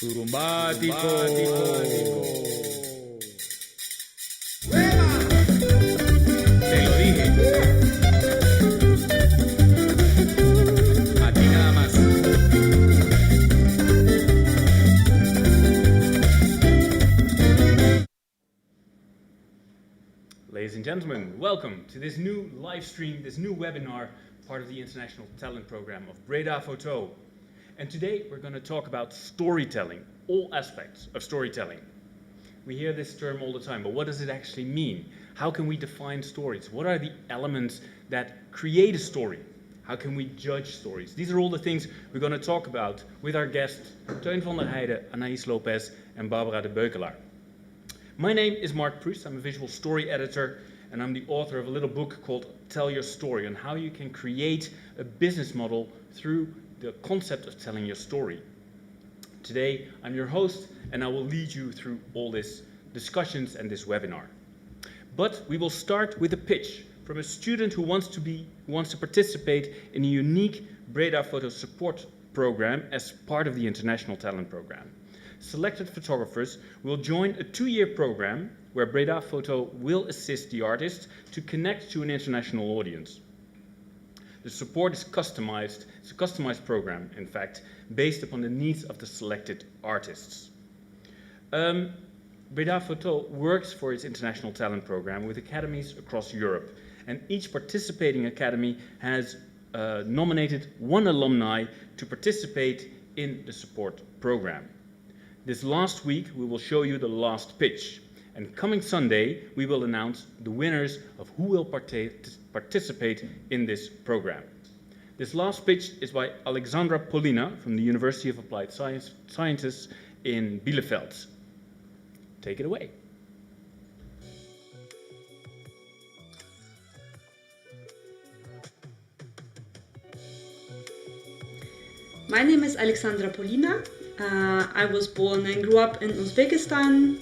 Turumbático. Te lo dije. Aquí nada más. Ladies and gentlemen, welcome to this new live stream, this new webinar, part of the International Talent Program of BredaPhoto. And today we're going to talk about storytelling, all aspects of storytelling. We hear this term all the time, but what does it actually mean? How can we define stories? What are the elements that create a story? How can we judge stories? These are all the things we're going to talk about with our guests, Teun van der Heijden, Anais Lopez, and Barbara Debeuckelaer. My name is Marc Prüst. I'm a visual story editor, and I'm the author of a little book called Tell Your Story, on how you can create a business model through the concept of telling your story. Today, I'm your host, and I will lead you through all these discussions and this webinar. But we will start with a pitch from a student who wants to participate in a unique BredaPhoto support program as part of the International Talent Program. Selected photographers will join a 2-year program where BredaPhoto will assist the artists to connect to an international audience. The support is customized. It's a customized program, in fact, based upon the needs of the selected artists. BredaPhoto works for its International Talent Program with academies across Europe, and each participating academy has nominated one alumni to participate in the support program. This last week, we will show you the last pitch, and coming Sunday, we will announce the winners of who will participate in this program. This last pitch is by Alexandra Polina from the University of Applied Sciences in Bielefeld. Take it away. My name is Alexandra Polina. I was born and grew up in Uzbekistan.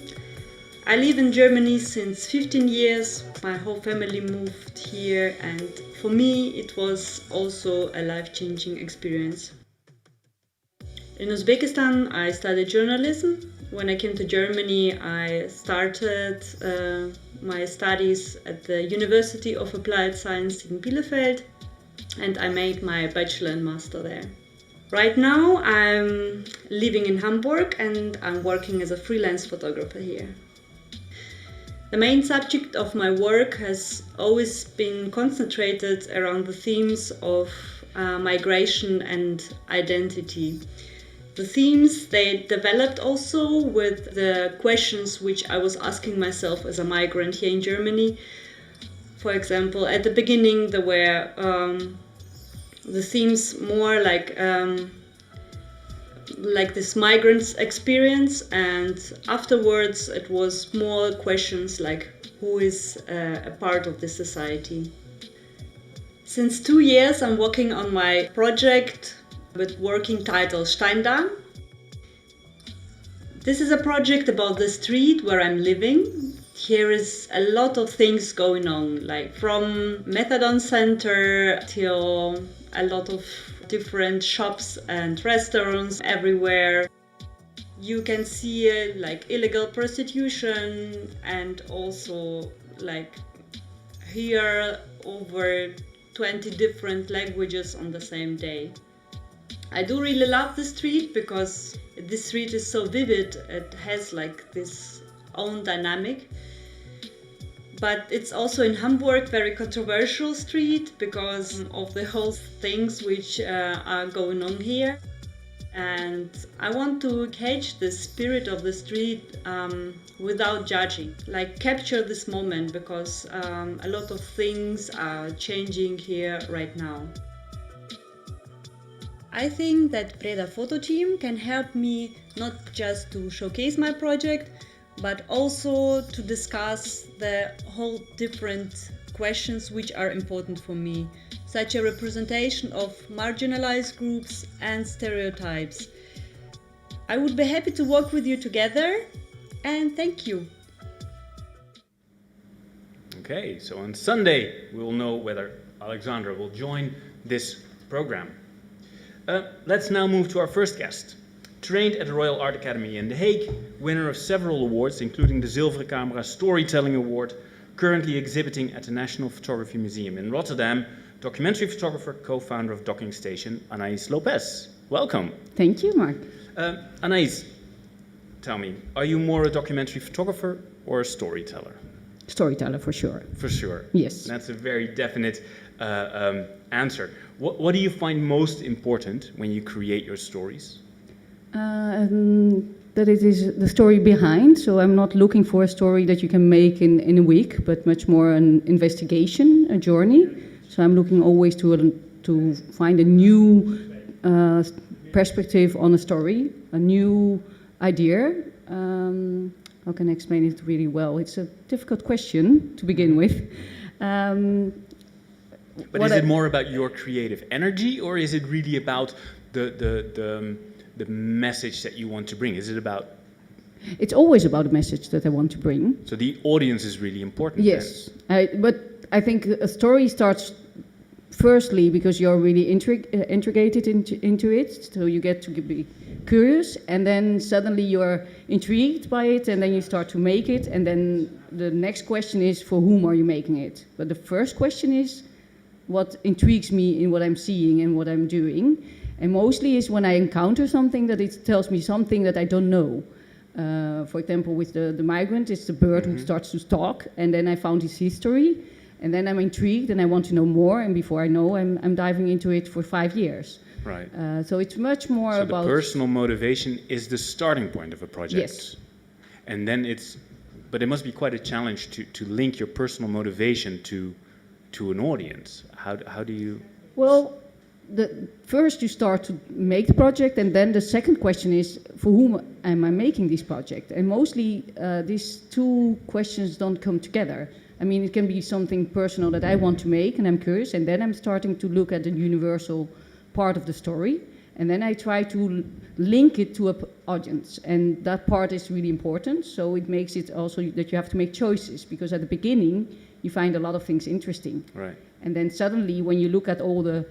I live in Germany since 15 years. My whole family moved here, and for me it was also a life-changing experience. In Uzbekistan I studied journalism. When I came to Germany I started my studies at the University of Applied Science in Bielefeld, and I made my bachelor and master there. Right now I'm living in Hamburg and I'm working as a freelance photographer here. The main subject of my work has always been concentrated around the themes of migration and identity. The themes they developed also with the questions which I was asking myself as a migrant here in Germany. For example, at the beginning there were the themes more like this migrant's experience, and afterwards it was more questions like who is a part of the society. Since 2 years I'm working on my project with working title Steindarm. This is a project about the street where I'm living. Here is a lot of things going on, like from methadone center till a lot of different shops and restaurants everywhere. You can see like illegal prostitution, and also like hear over 20 different languages on the same day. I do really love the street because this street is so vivid. It has like this own dynamic. But it's also in Hamburg very controversial street because of the whole things which are going on here. And I want to catch the spirit of the street without judging, like capture this moment, because a lot of things are changing here right now. I think that BredaPhoto team can help me not just to showcase my project, but also to discuss the whole different questions which are important for me, such a representation of marginalized groups and stereotypes. I would be happy to work with you together, and thank you. Okay, so on Sunday we will know whether Alexandra will join this program. Let's now move to our first guest. trained at the Royal Art Academy in The Hague, winner of several awards, including the Zilveren Camera Storytelling Award, currently exhibiting at the National Photography Museum in Rotterdam, documentary photographer, co-founder of Docking Station, Anais Lopez. Welcome. Thank you, Marc. Anais, tell me, are you more a documentary photographer or a storyteller? Storyteller, for sure. For sure. Yes. That's a very definite answer. What do you find most important when you create your stories? That it is the story behind. So I'm not looking for a story that you can make in a week, but much more an investigation, a journey. So I'm looking always to find a new perspective on a story, a new idea. How can I explain it really well? It's a difficult question to begin with. But is it more about your creative energy, or is it really about the message that you want to bring? Is it about... It's always about a message that I want to bring. So the audience is really important. Yes, but I think a story starts firstly because you're really integrated into it, so you get to be curious, and then suddenly you're intrigued by it, and then you start to make it, and then the next question is, for whom are you making it? But the first question is, what intrigues me in what I'm seeing and what I'm doing, and mostly is when I encounter something that it tells me something that I don't know. For example, with the migrant, it's the bird who starts to talk, and then I found his history, and then I'm intrigued and I want to know more, and before I know, I'm diving into it for 5 years. Right. So it's much more about... So the personal motivation is the starting point of a project. Yes. And then but it must be quite a challenge to link your personal motivation to an audience. How do you... Well, first you start to make the project, and then the second question is, for whom am I making this project? And mostly these two questions don't come together. I mean, it can be something personal that I want to make and I'm curious, and then I'm starting to look at the universal part of the story, and then I try to link it to an audience, and that part is really important. So it makes it also that you have to make choices, because at the beginning you find a lot of things interesting. Right. And then suddenly when you look at all the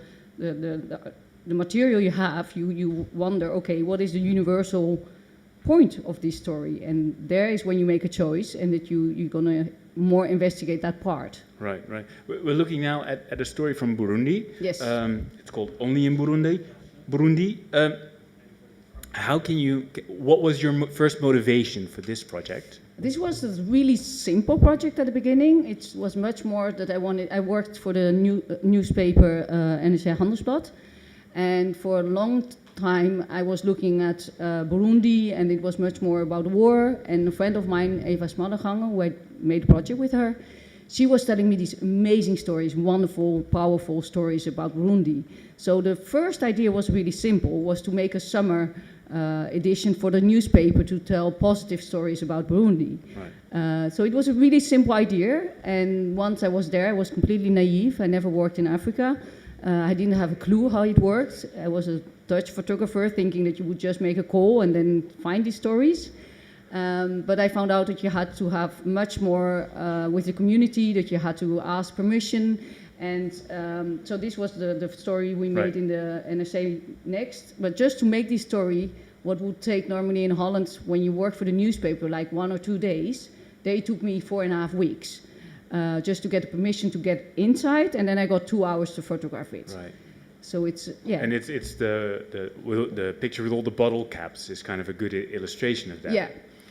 material you have, you wonder, okay, what is the universal point of this story? And there is when you make a choice, and that you're gonna more investigate that part. Right, right. We're looking now at a story from Burundi. Yes. It's called Only in Burundi. What was your first motivation for this project? This was a really simple project at the beginning. It was much more that I worked for the newspaper NRC Handelsblad, and for a long time I was looking at Burundi, and it was much more about war. And a friend of mine, Eva Smalleganger, who I made a project with her, she was telling me these amazing stories, wonderful, powerful stories about Burundi. So the first idea was really simple, was to make a summer edition for the newspaper to tell positive stories about Burundi. Right. So it was a really simple idea, and once I was there, I was completely naive. I never worked in Africa. I didn't have a clue how it worked. I was a Dutch photographer thinking that you would just make a call and then find these stories. But I found out that you had to have much more with the community, that you had to ask permission. And so this was the story we made in the NRC next. But just to make this story, what would take normally in Holland when you work for the newspaper, like 1 or 2 days, they took me 4.5 weeks just to get the permission to get inside, and then I got 2 hours to photograph it. Right. So it's, yeah. And it's the picture with all the bottle caps is kind of a good illustration of that. Yeah.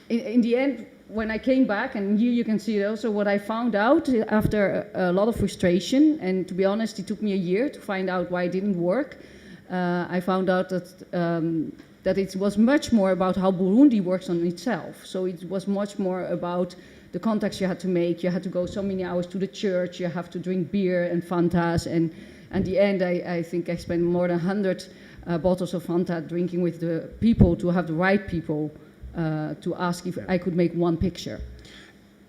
In the end, when I came back, and here you can see it also, what I found out after a lot of frustration, and to be honest, it took me a year to find out why it didn't work. I found out that it was much more about how Burundi works on itself. So it was much more about the contacts you had to make. You had to go so many hours to the church. You have to drink beer and Fantas. And at the end, I think I spent more than 100 bottles of Fanta drinking with the people to have the right people to ask if I could make one picture.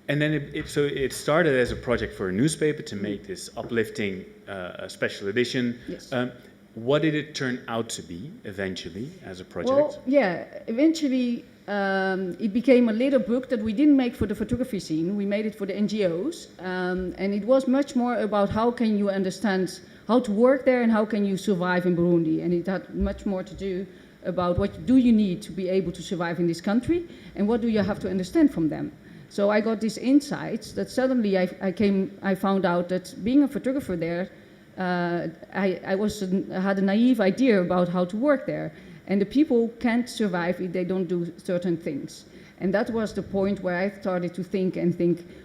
And then it started as a project for a newspaper to make this uplifting special edition. Yes. What did it turn out to be eventually as a project? Well, yeah, eventually it became a little book that we didn't make for the photography scene. We made it for the NGOs, and it was much more about how can you understand how to work there and how can you survive in Burundi. And it had much more to do about what do you need to be able to survive in this country, and what do you have to understand from them. So I got these insights that suddenly I found out that being a photographer there, I had a naive idea about how to work there, and the people can't survive if they don't do certain things. And that was the point where I started to think,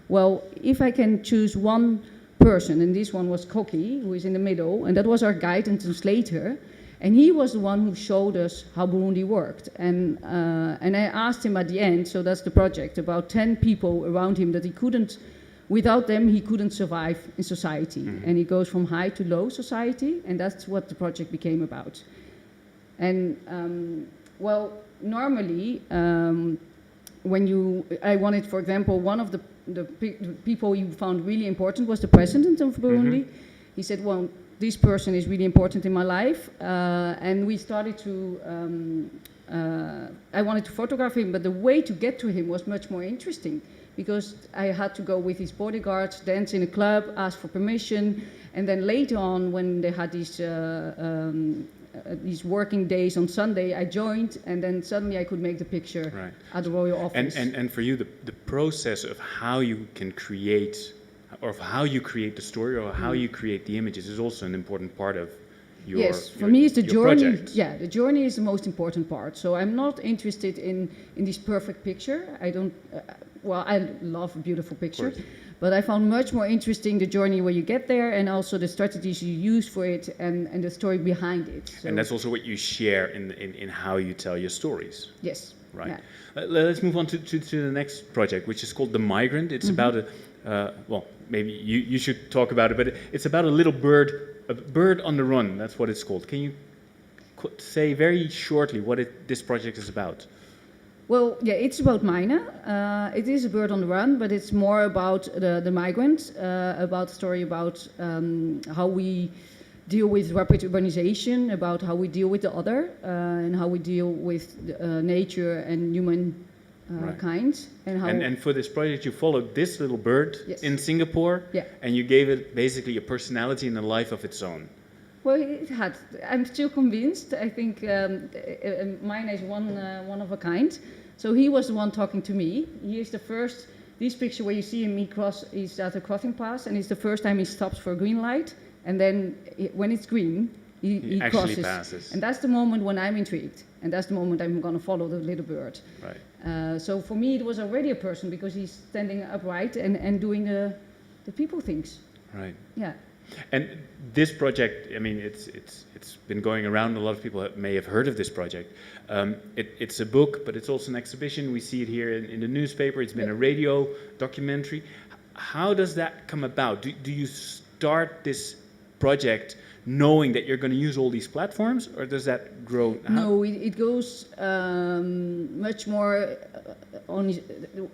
well, if I can choose one person, and this one was Koki, who is in the middle, and that was our guide and translator, and he was the one who showed us how Burundi worked. And I asked him at the end, so that's the project, about 10 people around him that without them he couldn't survive in society. Mm-hmm. And he goes from high to low society, and that's what the project became about. And well, normally, I wanted, for example, one of the people you found really important was the president of Burundi. Mm-hmm. He said, well, this person is really important in my life, and we started to, I wanted to photograph him, but the way to get to him was much more interesting, because I had to go with his bodyguards, dance in a club, ask for permission, and then later on, when they had these working days on Sunday, I joined, and then suddenly I could make the picture right. at the royal office. And for you, the process of how you can create, or of how you create the story, or how you create the images, is also an important part of your yes. For me, it's the journey. Project. Yeah, the journey is the most important part. So I'm not interested in this perfect picture. I don't. Well, I love a beautiful picture, but I found much more interesting the journey where you get there, and also the strategies you use for it, and the story behind it. So and that's also what you share in how you tell your stories. Yes. Right. Yeah. Let's move on to the next project, which is called The Migrant. It's about well, maybe you should talk about it, but it's about a little bird, a bird on the run. That's what it's called. Can you say very shortly what this project is about? Well, yeah, it's about Mina. It is a bird on the run, but it's more about the migrant, about the story about how we deal with rapid urbanization, about how we deal with the other, and how we deal with nature and human right. kind. And for this project, you followed this little bird yes. in Singapore, yeah. and you gave it basically a personality and a life of its own. Well, it had. I'm still convinced. I think Mina is one of a kind. So he was the one talking to me. He is the first. This picture where you see him, he's at a crossing pass, and it's the first time he stops for a green light. And then when it's green, he crosses. Passes. And that's the moment when I'm intrigued. And that's the moment I'm going to follow the little bird. Right. So for me, it was already a person, because he's standing upright and doing the people things. Right. Yeah. And this project, I mean, it's been going around. A lot of people may have heard of this project. It's a book, but it's also an exhibition. We see it here in the newspaper. It's been a radio documentary. How does that come about? Do you start this project knowing that you're going to use all these platforms, or does that grow? No, it goes much more on.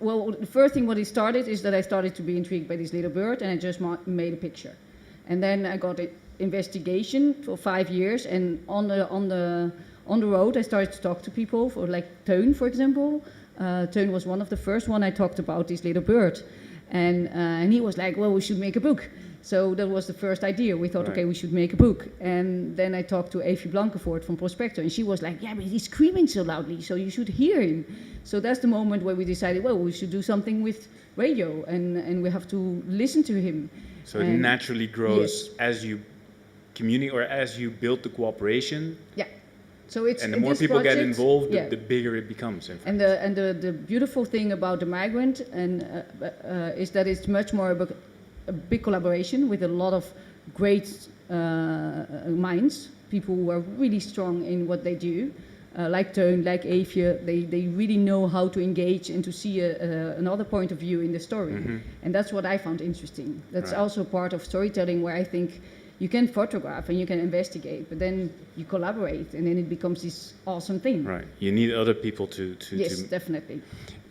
Well, the first thing what it started is that I started to be intrigued by this little bird, and I just made a picture. And then I got an investigation for 5 years, and on the road I started to talk to people, for like Teun, for example. Teun was one of the first one I talked about, this little bird, and he was like, well, we should make a book. So that was the first idea. We thought, right. Okay, we should make a book. And then I talked to Evie Blankenvoort from Prospector, and she was like, yeah, but he's screaming so loudly, so you should hear him. So that's the moment where we decided, well, we should do something with radio, and we have to listen to him. So it naturally grows as you communicate, or as you build the cooperation. Yeah. So it's, and the more people project, get involved, the bigger it becomes. In fact. And the beautiful thing about The Migrant is that it's much more about a big collaboration with a lot of great minds, people who are really strong in what they do, like Teun, like Evie. They really know how to engage and to see another point of view in the story. Mm-hmm. And that's what I found interesting. That's right. Also part of storytelling, where I think you can photograph and you can investigate, but then you collaborate, and then it becomes this awesome thing. Right. You need other people to Yes, definitely.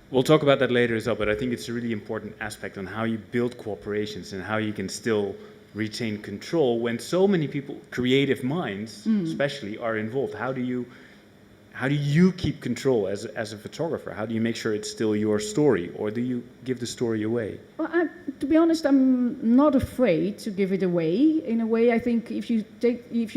We'll talk about that later as well, but I think it's a really important aspect on how you build cooperations and how you can still retain control when so many people, creative minds especially, are involved. How do you keep control as a photographer? How do you make sure it's still your story, or do you give the story away? Well, to be honest, I'm not afraid to give it away. In a way, I think if you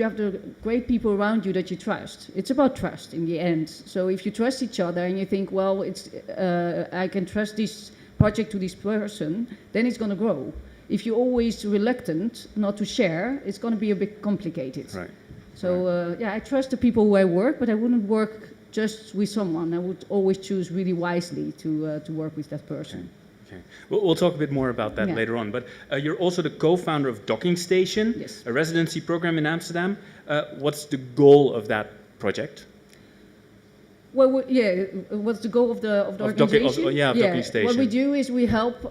have the great people around you that you trust, it's about trust in the end. So if you trust each other and you think, well, I can trust this project to this person, then it's going to grow. If you're always reluctant not to share, it's going to be a bit complicated. Right. So I trust the people who I work, but I wouldn't work just with someone. I would always choose really wisely to work with that person. Okay. We'll talk a bit more about that later on. But you're also the co-founder of Docking Station, yes. a residency program in Amsterdam. What's the goal of that project? Well, what's the goal of the organization? Docking Station. What we do is we help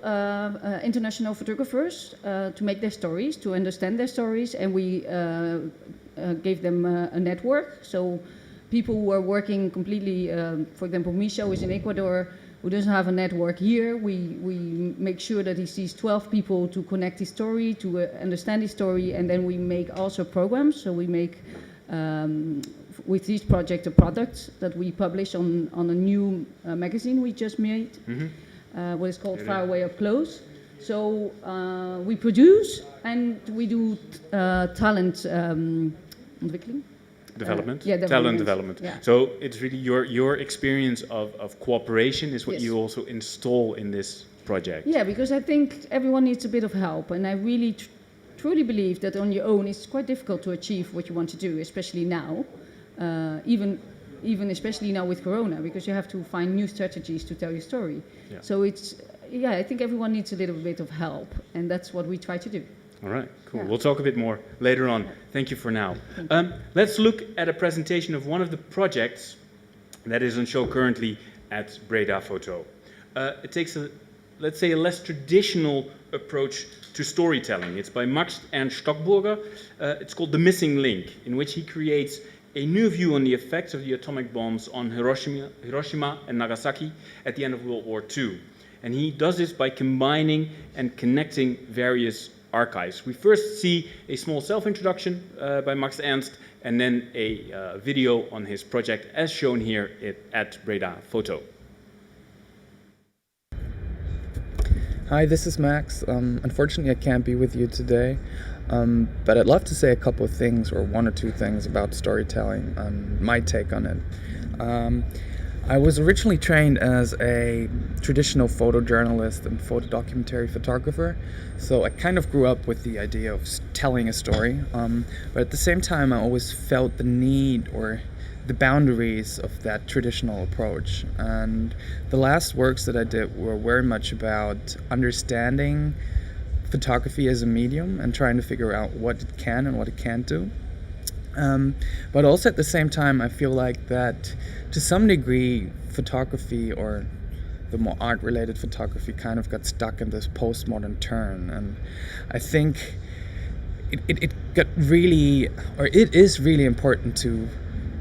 international photographers to make their stories, to understand their stories, and we give them a network. So people who are working completely, for example, Micho is in Ecuador, who doesn't have a network here. We make sure that he sees 12 people to connect his story, to understand his story, and then we make also programs. So we make, with this project, a product that we publish on a new magazine we just made, what is called Far Away Up Close. So we produce and we do talent ontwikkeling. Development? Talent development. Yeah. So it's really your experience of cooperation is what you also install in this project. Yeah, because I think everyone needs a bit of help, and I really truly believe that on your own it's quite difficult to achieve what you want to do, especially now, even especially now with Corona, because you have to find new strategies to tell your story. Yeah. So I think everyone needs a little bit of help, and that's what we try to do. All right, cool. Yeah. We'll talk a bit more later on. Thank you for now. Let's look at a presentation of one of the projects that is on show currently at BredaPhoto. It takes let's say a less traditional approach to storytelling. It's by Ernst Stockburger. It's called The Missing Link, in which he creates a new view on the effects of the atomic bombs on Hiroshima and Nagasaki at the end of World War II. And he does this by combining and connecting various archives. We first see a small self-introduction by Max Ernst, and then a video on his project as shown here at BredaPhoto. Hi, this is Max. Unfortunately, I can't be with you today, but I'd love to say a couple of things, or one or two things about storytelling and my take on it. I was originally trained as a traditional photojournalist and photo documentary photographer, so I kind of grew up with the idea of telling a story, but at the same time I always felt the need or the boundaries of that traditional approach. And the last works that I did were very much about understanding photography as a medium and trying to figure out what it can and what it can't do. But also at the same time, I feel like that to some degree, photography or the more art-related photography kind of got stuck in this postmodern turn. And I think it got really, or it is really important to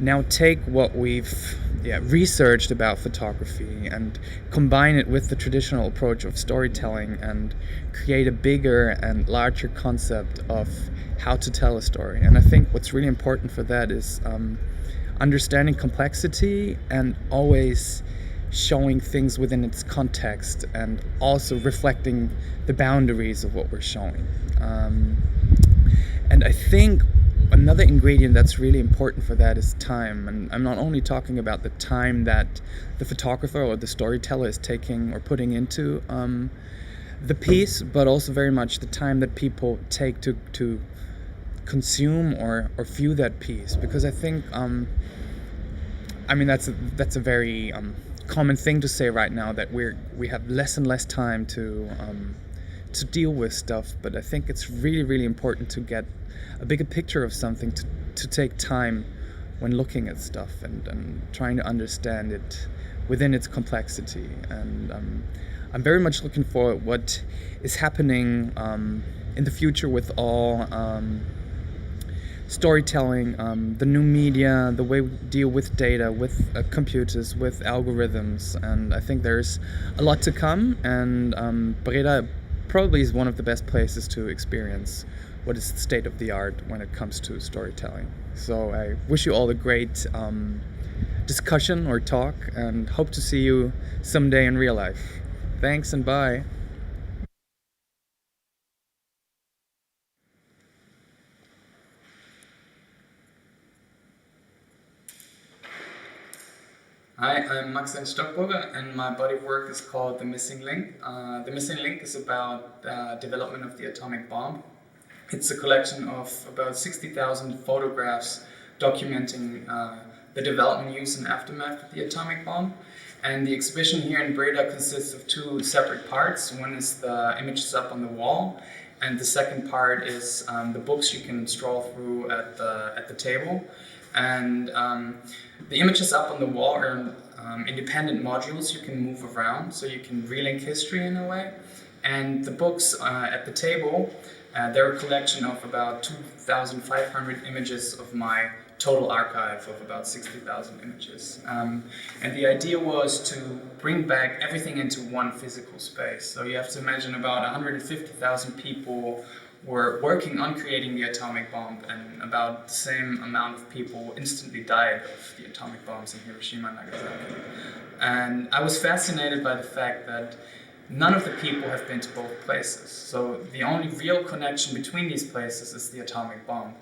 now take what we've researched about photography and combine it with the traditional approach of storytelling and create a bigger and larger concept of how to tell a story. And I think what's really important for that is understanding complexity and always showing things within its context and also reflecting the boundaries of what we're showing. And I think another ingredient that's really important for that is time. And I'm not only talking about the time that the photographer or the storyteller is taking or putting into the piece, but also very much the time that people take to consume or view that piece. Because I think, that's a very common thing to say right now, that we have less and less time to deal with stuff. But I think it's really, really important to get a bigger picture of something, to take time when looking at stuff and trying to understand it within its complexity. And I'm very much looking for what is happening in the future with all storytelling, the new media, the way we deal with data, with computers, with algorithms. And I think there's a lot to come, and Breda probably is one of the best places to experience what is the state of the art when it comes to storytelling. So I wish you all a great discussion or talk, and hope to see you someday in real life. Thanks and bye. Hi, I'm Ernst Stockburger, and my body of work is called The Missing Link. The Missing Link is about development of the atomic bomb. It's a collection of about 60,000 photographs documenting the development, use, and aftermath of the atomic bomb. And the exhibition here in Breda consists of two separate parts. One is the images up on the wall, and the second part is the books you can stroll through at the table. And the images up on the wall are independent modules you can move around, so you can relink history in a way. And the books at the table, they're a collection of about 2,500 images of my total archive of about 60,000 images. And the idea was to bring back everything into one physical space. So you have to imagine about 150,000 people were working on creating the atomic bomb, and about the same amount of people instantly died of the atomic bombs in Hiroshima and Nagasaki. And I was fascinated by the fact that none of the people have been to both places. So the only real connection between these places is the atomic bomb.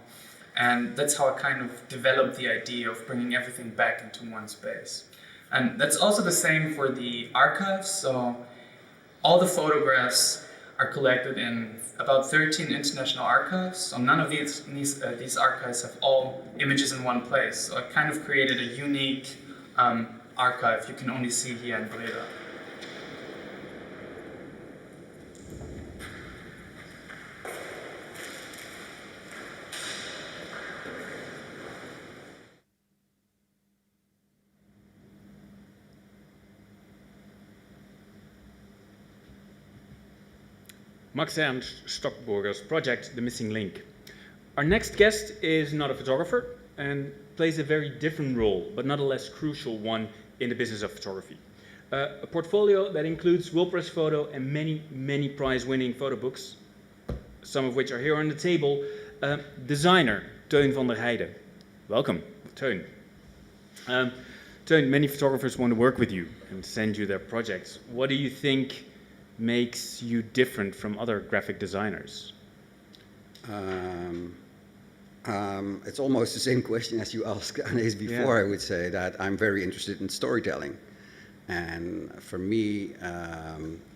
And that's how I kind of developed the idea of bringing everything back into one space. And that's also the same for the archives. So all the photographs are collected in about 13 international archives. So none of these archives have all images in one place. So I kind of created a unique archive you can only see here in Breda. Ernst Stockburger's project, The Missing Link. Our next guest is not a photographer and plays a very different role, but not a less crucial one in the business of photography. A portfolio that includes BredaPhoto and many prize-winning photo books, some of which are here on the table. Designer Teun van der Heijden. Welcome, Teun. Teun, many photographers want to work with you and send you their projects. What do you think makes you different from other graphic designers? It's almost the same question as you asked Anais before. Yeah. I would say that I'm very interested in storytelling. And for me,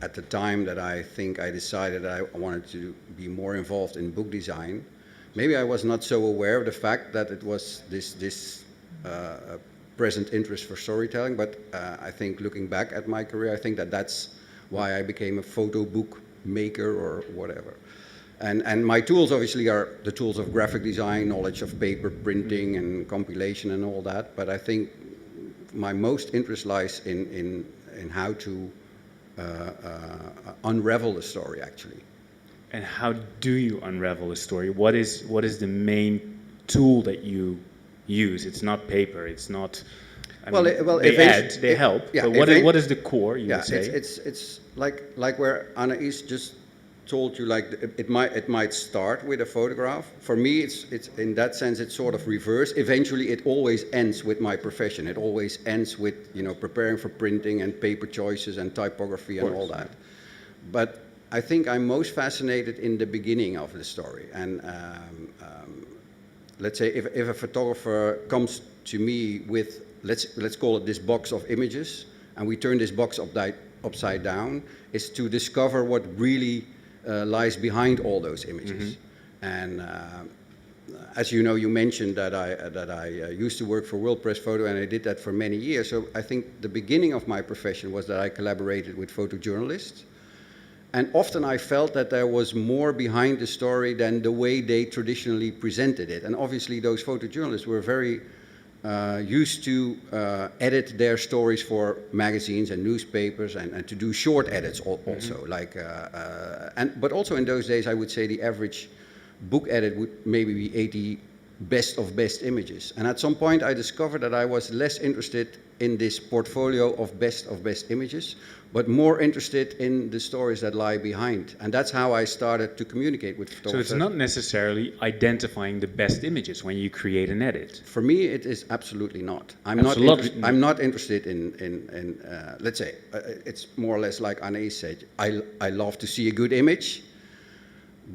at the time that I think I decided I wanted to be more involved in book design, maybe I was not so aware of the fact that it was this present interest for storytelling. But I think looking back at my career, I think that that's why I became a photo book maker or whatever. And my tools obviously are the tools of graphic design, knowledge of paper printing and compilation and all that. But I think my most interest lies in how to unravel the story actually. And how do you unravel a story? What is the main tool that you use? It's not paper, it's not... they help, yeah, but what is the core, you would say? It's like where Anais just told you, like it might start with a photograph. For me, it's in that sense, it's sort of reverse. Eventually, it always ends with my profession. It always ends with, you know, preparing for printing and paper choices and typography and all that. But I think I'm most fascinated in the beginning of the story. And let's say if a photographer comes to me with, let's call it this box of images, and we turn this box upside down, is to discover what really lies behind all those images. Mm-hmm. And as you know, you mentioned that I used to work for BredaPhoto, and I did that for many years. So I think the beginning of my profession was that I collaborated with photojournalists. And often I felt that there was more behind the story than the way they traditionally presented it. And obviously those photojournalists were very used to edit their stories for magazines and newspapers and to do short edits also. Mm-hmm. But also in those days, I would say the average book edit would maybe be 80 best of best images. And at some point I discovered that I was less interested in this portfolio of best images, but more interested in the stories that lie behind. And that's how I started to communicate with photographers. So it's not necessarily identifying the best images when you create an edit? For me, it is absolutely not. I'm not interested in let's say, it's more or less like Anais said, I love to see a good image,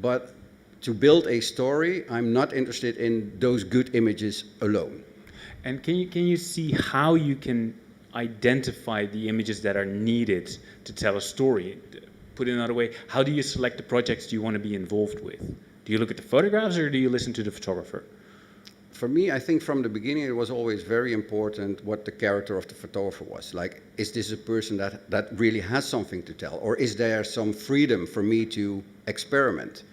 but to build a story, I'm not interested in those good images alone. And can you see how you can identify the images that are needed to tell a story? Put it another way, how do you select the projects you want to be involved with? Do you look at the photographs or do you listen to the photographer? For me, I think from the beginning it was always very important what the character of the photographer was. Like, is this a person that really has something to tell? Or is there some freedom for me to experiment?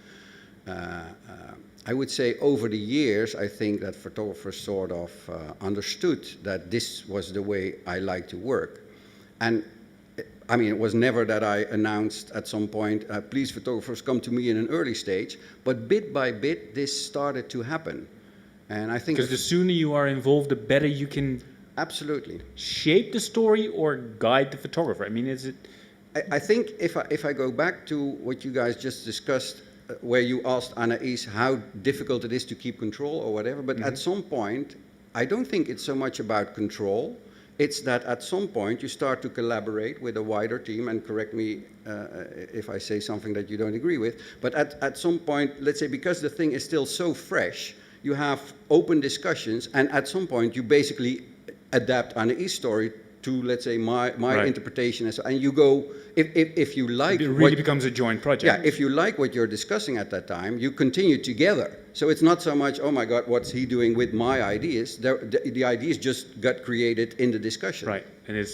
I would say over the years, I think that photographers sort of understood that this was the way I like to work. And I mean, it was never that I announced at some point, please photographers come to me in an early stage, but bit by bit this started to happen. And I think because the sooner you are involved, the better you can absolutely shape the story or guide the photographer. I mean, is it? I think if I go back to what you guys just discussed, where you asked Anais how difficult it is to keep control or whatever, but at some point, I don't think it's so much about control. It's that at some point you start to collaborate with a wider team, and correct me if I say something that you don't agree with, but at some point, let's say because the thing is still so fresh, you have open discussions, and at some point you basically adapt Anais' story to, let's say, my right. interpretation, and you go, if you like... It really becomes a joint project. Yeah, if you like what you're discussing at that time, you continue together. So it's not so much, oh my God, what's he doing with my ideas? The ideas just got created in the discussion. Right, and it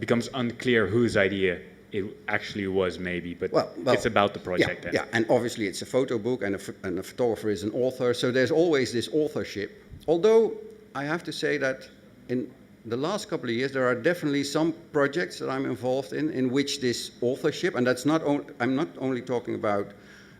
becomes unclear whose idea it actually was, maybe, but well, it's about the project. Yeah, and obviously it's a photo book, and a photographer is an author, so there's always this authorship. Although I have to say that in the last couple of years, there are definitely some projects that I'm involved in which this authorship, and that's not I'm not only talking about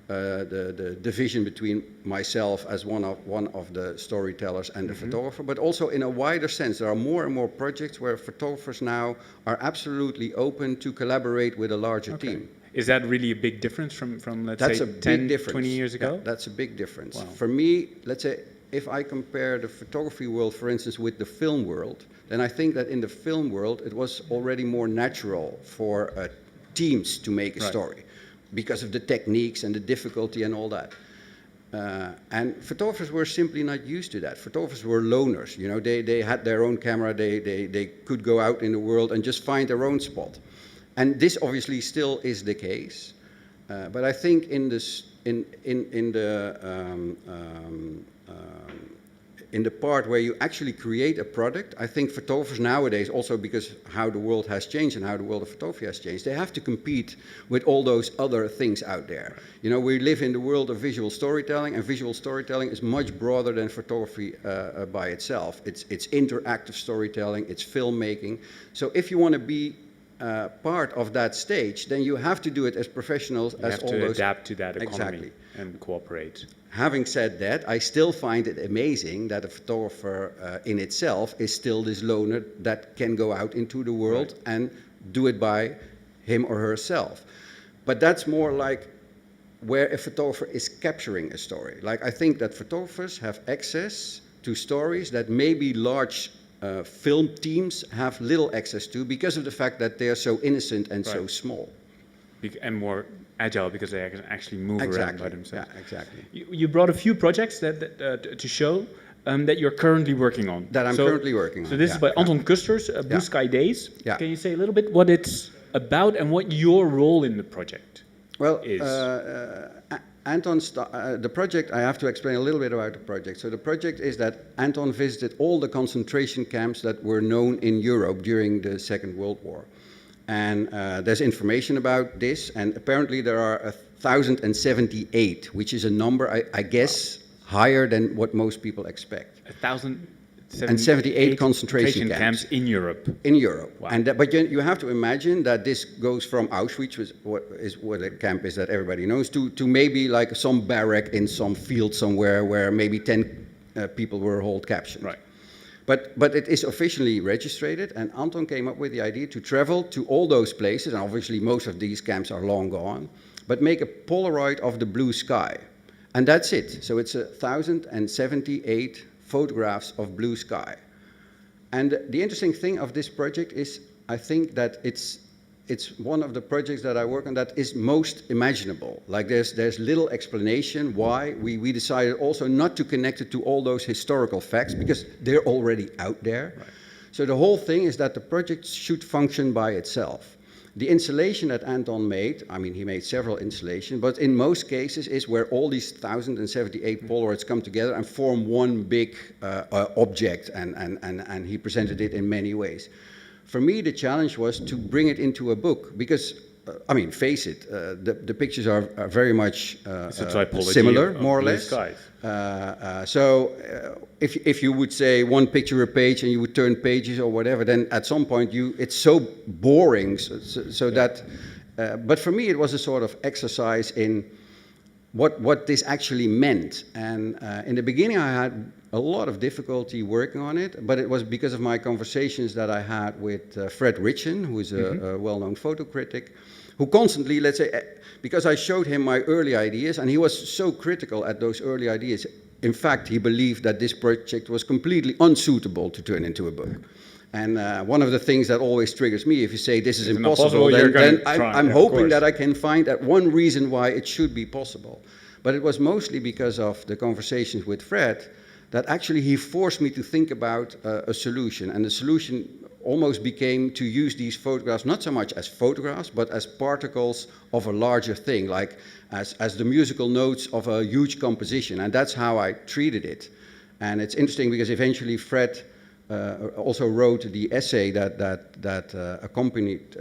the division between myself as one of the storytellers and the photographer, but also in a wider sense, there are more and more projects where photographers now are absolutely open to collaborate with a larger team. Is that really a big difference from let's that's say, a 10, big difference. 20 years ago? Yeah, that's a big difference. Wow. For me, let's say, if I compare the photography world, for instance, with the film world, then I think that in the film world, it was already more natural for teams to make a story because of the techniques and the difficulty and all that. And photographers were simply not used to that. Photographers were loners. You know, they had their own camera. They could go out in the world and just find their own spot. And this obviously still is the case. But I think in the part where you actually create a product, I think photographers nowadays, also because how the world has changed and how the world of photography has changed, they have to compete with all those other things out there. You know, we live in the world of visual storytelling, and visual storytelling is much broader than photography by itself. It's interactive storytelling, it's filmmaking. So if you want to be part of that stage, then you have to do it as professionals as all those. You have to adapt to that economy. Exactly. And cooperate. Having said that, I still find it amazing that a photographer in itself is still this loner that can go out into the world and do it by him or herself. But that's more like where a photographer is capturing a story. Like, I think that photographers have access to stories that maybe large film teams have little access to because of the fact that they are so innocent and so small. And more agile because they can actually move around by themselves. Yeah, exactly. You brought a few projects to show that you're currently working on. That I'm currently working on. So this is by Anton Kuster's Blue Sky Days. Yeah. Can you say a little bit what it's about and what your role in the project is? The project, I have to explain a little bit about the project. So the project is that Anton visited all the concentration camps that were known in Europe during the Second World War. And there's information about this, and apparently there are 1,078, which is a number, I guess, higher than what most people expect. 1,078 concentration camps in Europe. In Europe. Wow. And but you have to imagine that this goes from Auschwitz, which is what a camp is that everybody knows, to maybe like some barrack in some field somewhere where maybe 10 people were held captured. Right. But it is officially registered, and Anton came up with the idea to travel to all those places, and obviously most of these camps are long gone, but make a Polaroid of the blue sky. And that's it. So it's 1,078 photographs of blue sky. And the interesting thing of this project is, I think that it's one of the projects that I work on that is most imaginable. Like there's little explanation why. We decided also not to connect it to all those historical facts because they're already out there. Right. So the whole thing is that the project should function by itself. The installation that Anton made, I mean, he made several installations, but in most cases is where all these 1,078 Polaroids come together and form one big object, and he presented it in many ways. For me, the challenge was to bring it into a book, because, I mean, face it, the pictures are very much similar, more or less. If you would say one picture a page and you would turn pages or whatever, then at some point it's so boring. But for me, it was a sort of exercise in what this actually meant. And in the beginning, I had a lot of difficulty working on it, but it was because of my conversations that I had with Fred Ritchen, who is a well-known photo critic, who constantly, let's say, because I showed him my early ideas, and he was so critical at those early ideas. In fact, he believed that this project was completely unsuitable to turn into a book. And one of the things that always triggers me, if you say this is impossible, then I'm hoping that I can find that one reason why it should be possible. But it was mostly because of the conversations with Fred that actually he forced me to think about a solution. And the solution almost became to use these photographs not so much as photographs, but as particles of a larger thing, like as the musical notes of a huge composition. And that's how I treated it. And it's interesting because eventually Fred also wrote the essay that accompanied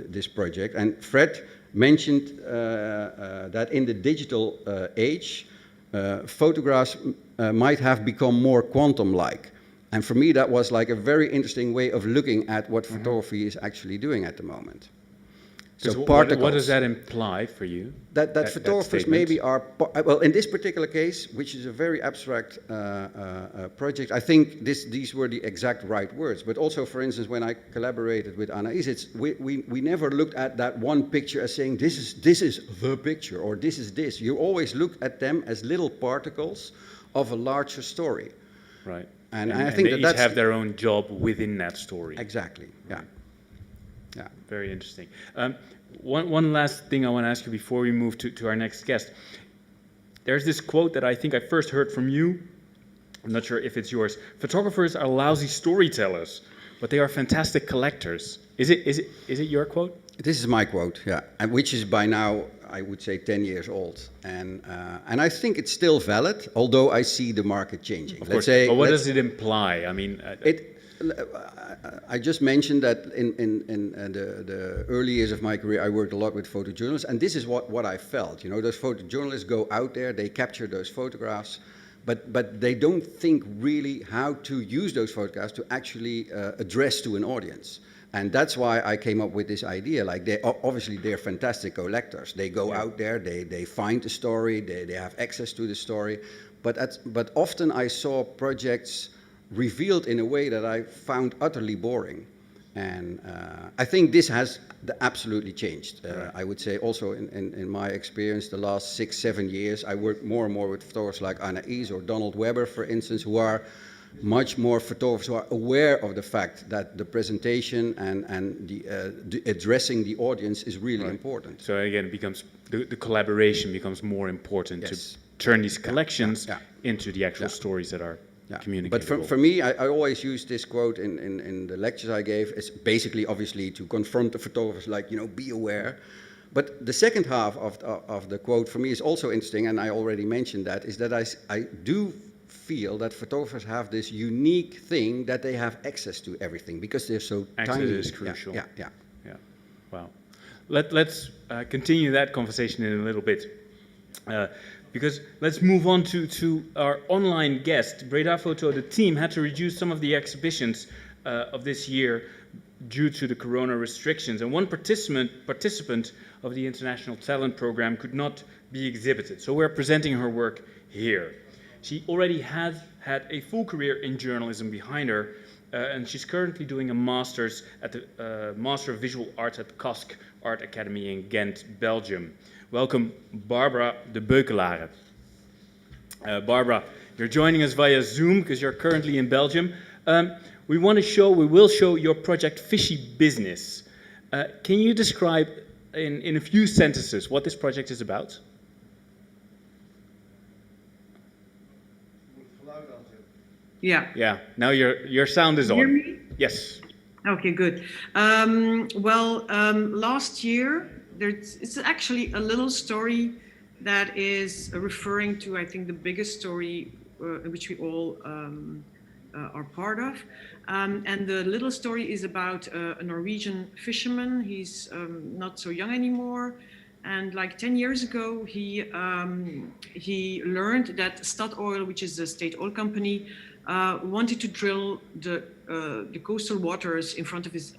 this project. And Fred mentioned that in the digital age, photographs might have become more quantum-like. And for me, that was like a very interesting way of looking at what photography is actually doing at the moment. So particles. What does that imply for you? That photographers maybe are, well, in this particular case, which is a very abstract project, I think these were the exact right words. But also, for instance, when I collaborated with Anais, we never looked at that one picture as saying, this is the picture, or this is this. You always look at them as little particles of a larger story. Right. And I think they each have their own job within that story. Exactly, yeah. Yeah. Very interesting. One last thing I want to ask you before we move to our next guest. There's this quote that I think I first heard from you. I'm not sure if it's yours. Photographers are lousy storytellers, but they are fantastic collectors. Is it your quote? This is my quote, yeah, and which is by now, I would say, 10 years old. And I think it's still valid, although I see the market changing. Of course, but what does it imply? I mean... I just mentioned that in the early years of my career, I worked a lot with photojournalists, and this is what I felt. You know, those photojournalists go out there, they capture those photographs, but they don't think really how to use those photographs to actually address to an audience. And that's why I came up with this idea. Like, they're fantastic collectors. They go out there, they find the story, they have access to the story. But often I saw projects revealed in a way that I found utterly boring. And I think this has absolutely changed. I would say also in my experience, the last 6-7 years, I work more and more with photographers like Anais or Donald Webber, for instance, who are much more photographers who are aware of the fact that the presentation and the addressing the audience is really important. So again, it becomes the collaboration becomes more important to turn these collections into the actual stories that are communicated. But for me, I always use this quote in the lectures I gave. It's basically, obviously, to confront the photographers, like, you know, be aware. But the second half of the quote for me is also interesting, and I already mentioned that, is that I do feel that photographers have this unique thing that they have access to everything because they're so tiny. Access is crucial. Yeah. Wow. Let's continue that conversation in a little bit. Because let's move on to our online guest. BredaPhoto, the team, had to reduce some of the exhibitions of this year due to the corona restrictions. And one participant of the International Talent Program could not be exhibited. So we're presenting her work here. She already has had a full career in journalism behind her, and she's currently doing a master's at the Master of Visual Arts at the KASK Art Academy in Ghent, Belgium. Welcome, Barbara Debeuckelaere. Barbara, you're joining us via Zoom because you're currently in Belgium. We will show your project Fishy Business. Can you describe in a few sentences what this project is about? Yeah. Yeah. Now your sound is on. Hear me? Yes. Okay, good. Last year, it's actually a little story that is referring to, I think, the biggest story which we all are part of. And the little story is about a Norwegian fisherman. He's not so young anymore. And like 10 years ago, he learned that Statoil, which is a state oil company, wanted to drill the coastal waters in front of his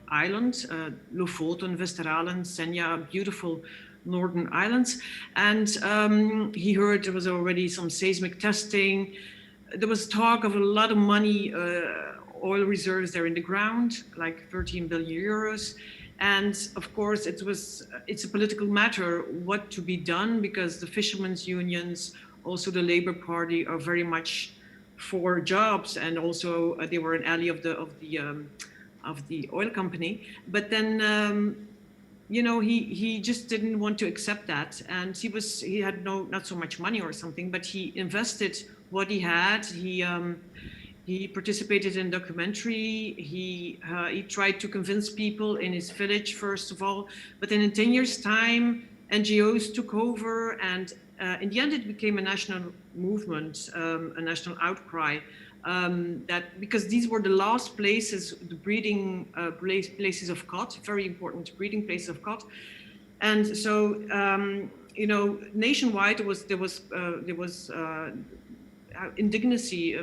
island, Lofoten, Westeralen, Senja, beautiful northern islands. And he heard there was already some seismic testing. There was talk of a lot of money, oil reserves there in the ground, like 13 billion euros. And of course, it's a political matter what to be done, because the fishermen's unions, also the Labour Party, are very much for jobs, and also they were an ally of the oil company. But then he just didn't want to accept that, and he had not so much money or something, but he invested what he had. He participated in a documentary. He tried to convince people in his village, first of all, but then in 10 years' time, NGOs took over, and in the end, it became a national movement, a national outcry. Because these were the last places, the breeding places of cod, very important breeding places of cod, and so nationwide there was indignity,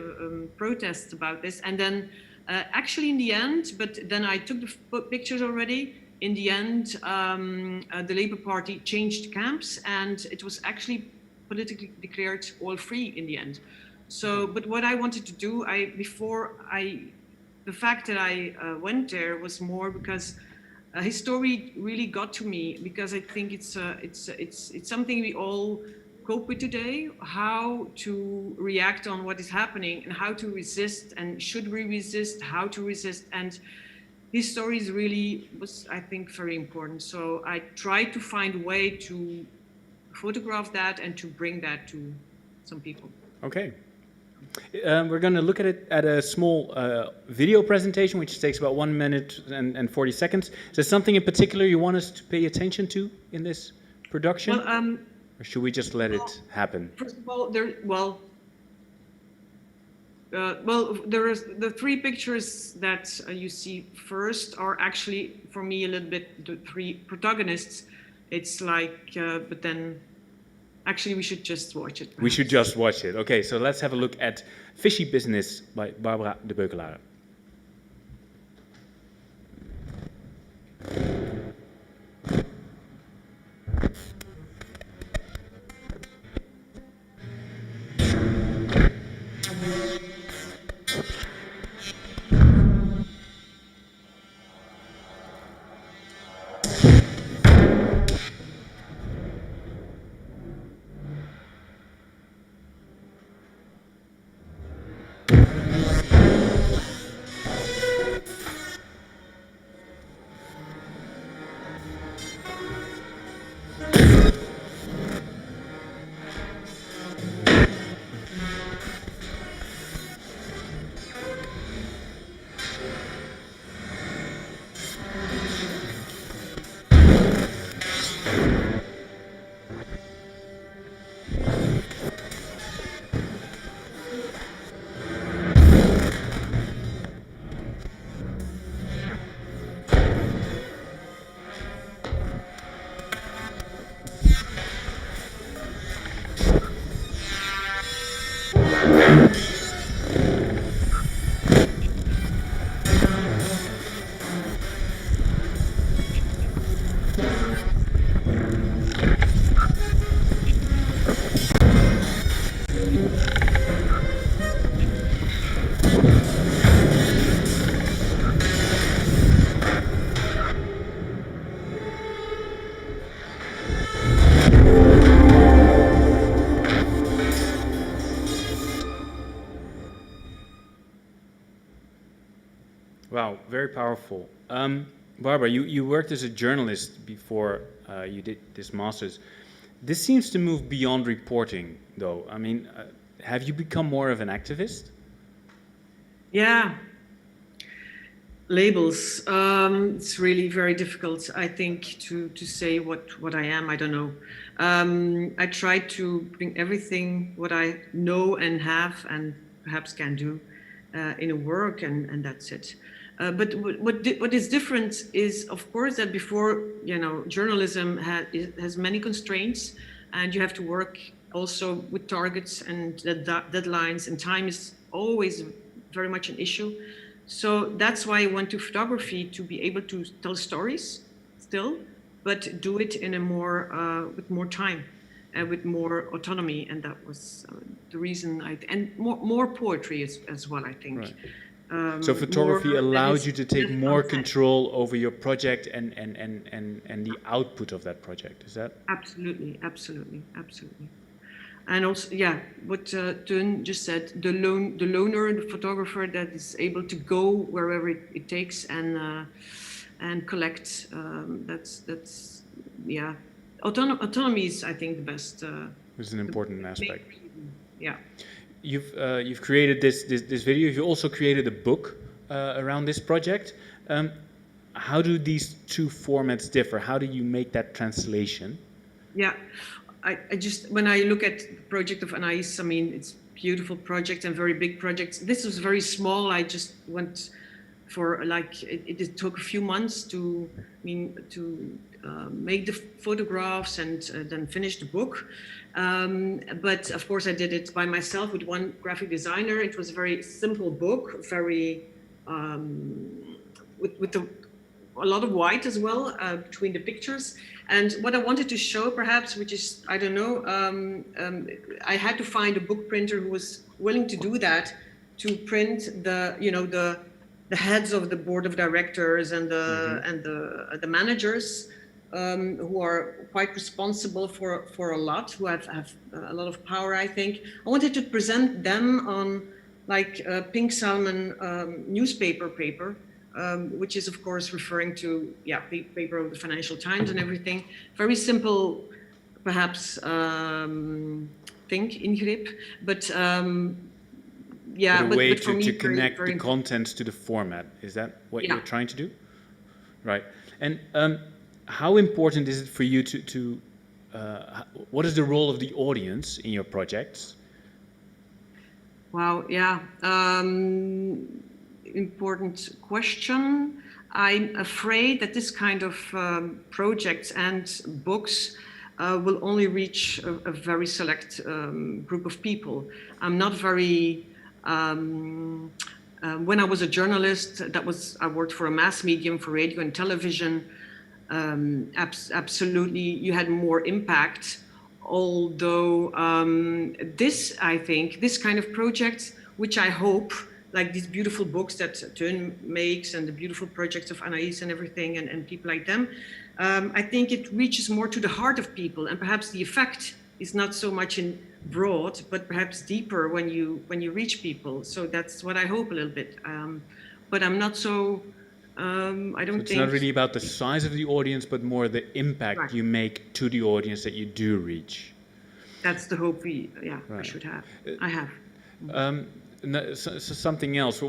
protests about this, and then actually in the end, but then I took the pictures already. In the end, the Labour Party changed camps, and it was actually politically declared oil-free in the end. So, but what I wanted to do, the fact that I went there was more because his story really got to me, because I think it's something we all cope with today, how to react on what is happening and how to resist, and should we resist, how to resist. And his story was, I think, very important. So I tried to find a way to photograph that and to bring that to some people. Okay. We're going to look at a small video presentation, which takes about 1 minute and 40 seconds. Is there something in particular you want us to pay attention to in this production? Or should we just let it happen? First of all, there is the three pictures that you see first are actually, for me, a little bit the three protagonists. It's like, but then actually we should just watch it. Perhaps. We should just watch it. Okay, so let's have a look at Fishy Business by Barbara Debeuckelaer. Wow, very powerful. Barbara, you worked as a journalist before you did this master's. This seems to move beyond reporting, though. I mean, have you become more of an activist? Yeah. Labels. It's really very difficult, I think, to say what I am. I don't know. I try to bring everything what I know and have and perhaps can do in a work, and that's it. But what is different is, of course, that before, journalism has many constraints, and you have to work also with targets and deadlines, and time is always very much an issue. So that's why I went to photography, to be able to tell stories still, but do it in a more with more time and with more autonomy, and that was the reason. And more poetry as well, I think. Right. So photography allowed you to take more control over your project and the output of that project. Is that? Absolutely. And also, yeah, what Teun just said, the loner, the photographer that is able to go wherever it takes and collect. That's yeah. Autonomy is, I think, the best. It's an important aspect. Yeah. You've created this video. You also created a book around this project. How do these two formats differ? How do you make that translation? Yeah. I just, when I look at the project of Anais, I mean, it's a beautiful project and very big projects. This was very small. I just went for it took a few months to make the photographs and then finish the book. But of course I did it by myself with one graphic designer. It was a very simple book, very with a lot of white as well between the pictures. And what I wanted to show, perhaps, which is, I don't know, I had to find a book printer who was willing to do that, to print the heads of the board of directors and the managers, who are quite responsible for a lot, who have a lot of power, I think. I wanted to present them on pink salmon newspaper paper. Which is, of course, referring to the paper of the Financial Times and everything. Very simple, perhaps, ingreep, but but a way but for me, to connect very the contents to the format. Is that what you're trying to do? Right. And how important is it for you to what is the role of the audience in your projects? Wow. Yeah. Important question. I'm afraid that this kind of projects and books will only reach a very select group of people. I'm not very. When I was a journalist, I worked for a mass medium, for radio and television. Absolutely, you had more impact. Although I think this kind of project, which I hope, like these beautiful books that Teun makes and the beautiful projects of Anais and everything and people like them, I think it reaches more to the heart of people, and perhaps the effect is not so much in broad, but perhaps deeper when you reach people. So that's what I hope a little bit. But I'm not so. I don't think it's not really about the size of the audience, but more the impact you make to the audience that you do reach. That's the hope I should have. I have. So something else.